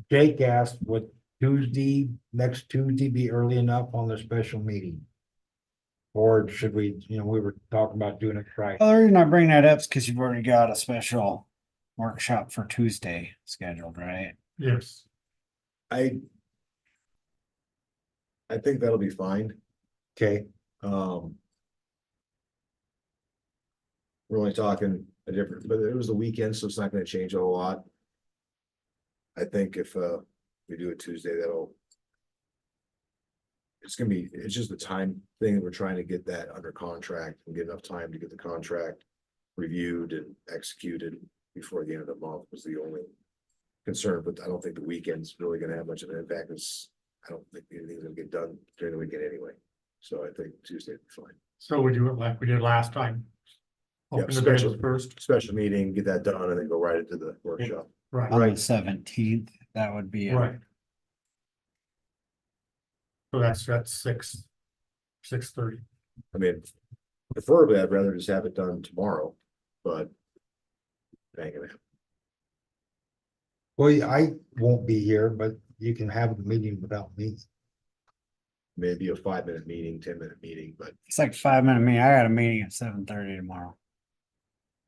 S1: Jake asked, would next Tuesday be early enough on the special meeting? Or should we, we were talking about doing it Friday.
S3: Well, the reason I bring that up is because you've already got a special workshop for Tuesday scheduled, right?
S5: Yes.
S6: I think that'll be fine.
S1: Okay,
S6: We're only talking a different, but it was the weekend, so it's not gonna change a whole lot. I think if we do it Tuesday, it's just the time thing. We're trying to get that under contract and get enough time to get the contract reviewed and executed before the end of the month was the only concern, but I don't think the weekend's really gonna have much of an impact, because I don't think anything's gonna get done during the weekend anyway. So I think Tuesday would be fine.
S5: So we do it like we did last time.
S6: Yep,
S5: Open the bids
S6: special.
S5: first,
S6: Special meeting, get that done, and then go right into the workshop.
S5: right,
S3: On the 17th, that would be.
S5: right. So that's at 6:30.
S6: I mean, preferably, I'd rather just have it done tomorrow, but. Dang it.
S1: Well, I won't be here, but you can have the meeting without me.
S6: Maybe a 5-minute meeting, 10-minute meeting, but
S3: It's like 5 minute meeting. I got a meeting at 7:30 tomorrow.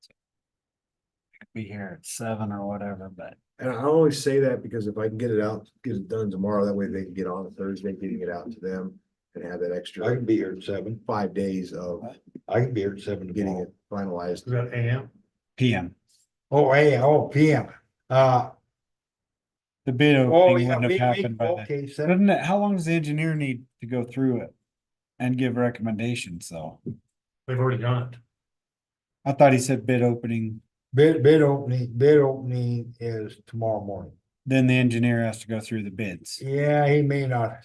S3: I could be here at 7 or whatever, but
S6: and I always say that because if I can get it out, get it done tomorrow, that way they can get on Thursday, getting it out to them. And have that
S1: I
S6: extra
S1: can be here at 7.
S6: 5 days of
S1: I can be here at 7
S6: getting
S1: tomorrow.
S6: it finalized.
S5: Is that AM?
S3: PM.
S1: Oh, hey, oh, PM.
S3: The bid
S1: Oh,
S3: opening
S1: yeah,
S3: wouldn't have happened by then.
S1: okay, 7.
S3: Doesn't it, how long does the engineer need to go through it? And give recommendations, so
S5: They've already done it.
S3: I thought he said bid opening,
S1: Bid opening is tomorrow morning.
S3: then the engineer has to go through the bids.
S1: Yeah, he may not,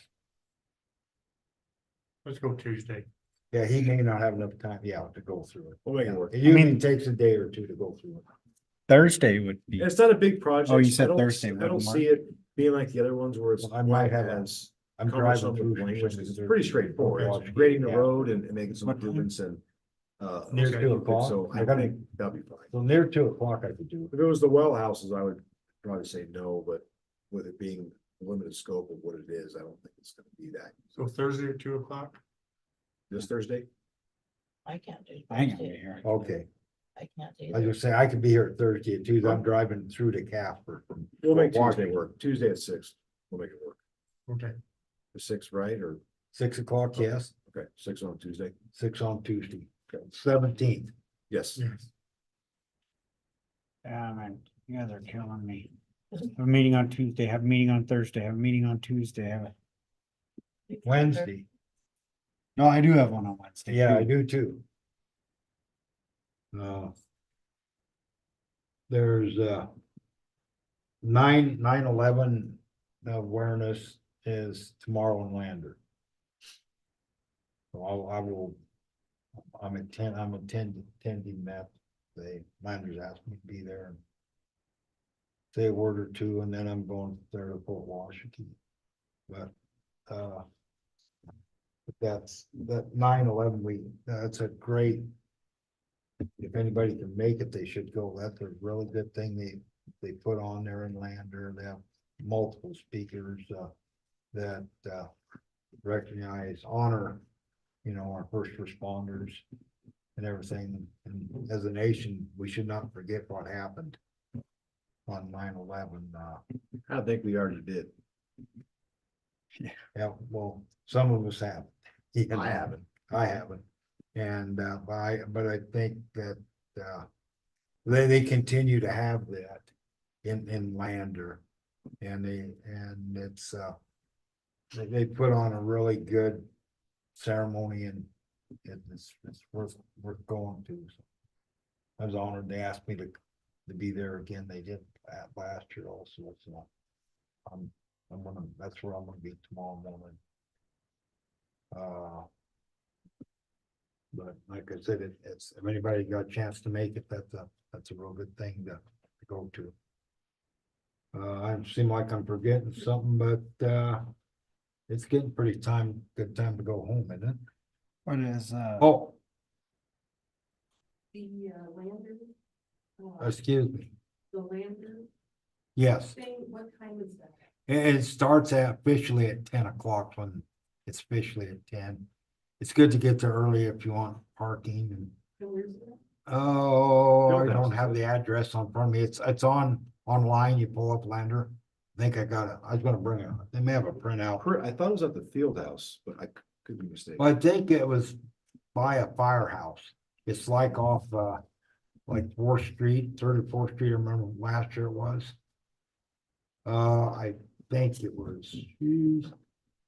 S5: Let's go Tuesday.
S1: yeah, he may not have enough time, yeah, to go through it.
S6: We'll make it work.
S1: It usually
S3: mean-
S1: takes a day or two to go through it.
S3: Thursday would be,
S6: It's not a big project.
S3: Oh, you said
S6: I don't-
S3: Thursday,
S6: I don't
S3: wouldn't
S6: see it being like the other ones where it's.
S1: Well, I might have
S6: as
S1: I'm
S6: cumbersome
S1: driving
S6: with
S1: through.
S6: language, 'cause it's
S1: Shoshoni
S6: pretty
S1: Thursday.
S6: straightforward.
S1: Okay.
S6: It's grading the
S1: Yeah.
S6: road and making some
S3: What time?
S6: improvements and.
S1: Near
S6: okay,
S1: 2 o'clock?
S6: So I
S1: I gotta-
S6: think that'll be fine.
S1: So near 2 o'clock I could do it.
S6: If it was the well houses, I would probably say no, but with it being a limited scope of what it is, I don't think it's gonna be that.
S5: So Thursday at 2 o'clock.
S6: This Thursday?
S4: I can't do.
S3: I ain't gonna be
S4: Thursday.
S3: here.
S1: Okay,
S4: I can't do
S1: I was
S4: that.
S1: gonna say, I could be here Thursday at 2, I'm driving through to Casper.
S6: We'll make
S1: Walk
S6: Tuesday
S1: it.
S6: work. Tuesday at 6. We'll make it work.
S5: Okay.
S6: The 6, right? Or,
S1: 6 o'clock, yes,
S6: okay, 6 on Tuesday.
S1: 6 on Tuesday, 17th.
S6: Yes.
S5: Yes.
S3: Yeah, man, you guys are killing me. Have a meeting on Tuesday, have a meeting on Thursday, have a meeting on Tuesday,
S1: Wednesday,
S3: no, I do have one on Wednesday.
S1: yeah, I
S3: too.
S1: do too. There's 9/11 awareness is tomorrow in Lander. So I will, I'm attending that, the Landers asked me to be there and say a word or two, and then I'm going there to Fort Washington. But that's, that 9/11 week, that's a great. If anybody can make it, they should go. That's a really good thing they put on there in Lander. They have multiple speakers that recognize, honor, you know, our first responders and everything. And as a nation, we should not forget what happened on 9/11.
S6: I think we already did.
S1: Yeah, well, some of us have.
S6: I haven't.
S1: I haven't. And but I think that they continue to have that in Lander. And it's they put on a really good ceremony, and it's worth going to. So I was honored. They asked me to be there again. They did last year also. So that's where I'm gonna be tomorrow morning. But like I said, it's, if anybody got a chance to make it, that's a real good thing to go to. I seem like I'm forgetting something, but it's getting pretty good time to go home, isn't it?
S3: What is,
S1: Oh,
S9: The Lander,
S1: excuse me.
S9: the Lander
S1: Yes,
S9: thing, what time is that?
S1: it starts officially at 10 o'clock when it's officially at 10. It's good to get there early if you want parking and.
S9: And where's that?
S1: Oh, I
S6: Field
S1: don't
S6: house,
S1: have the address on front of me. It's online. You pull up Lander. I think I got it. I was gonna bring it. They may have a printout.
S6: I thought it was at the field house, but I could be mistaken.
S1: Well, I think it was by a firehouse. It's like off like 4th Street, 34th Street. I remember last year it was. I think it was.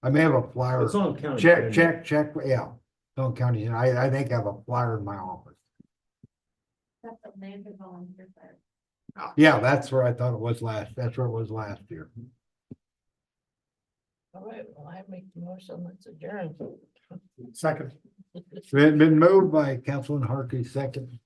S1: I may have a flyer.
S6: It's on county.
S1: Check, yeah. Don't count it. I think I have a flyer in my office.
S7: That's a Lander volunteer fire.
S1: Yeah, that's where I thought it was that's where it was last year.
S4: All right, well, I make the motion, let's adjourn.
S5: Second.
S1: Been moved by Councilman Harkey, second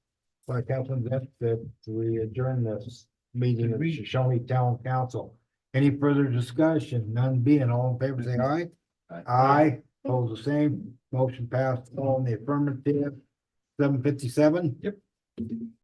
S1: by Councilman Vett, that we adjourn this meeting of Shoshoni Town Council. Any further discussion? None being, all in favor, say aye. Aye, pose the same, motion passed all in the affirmative. 7:57.
S5: Yep.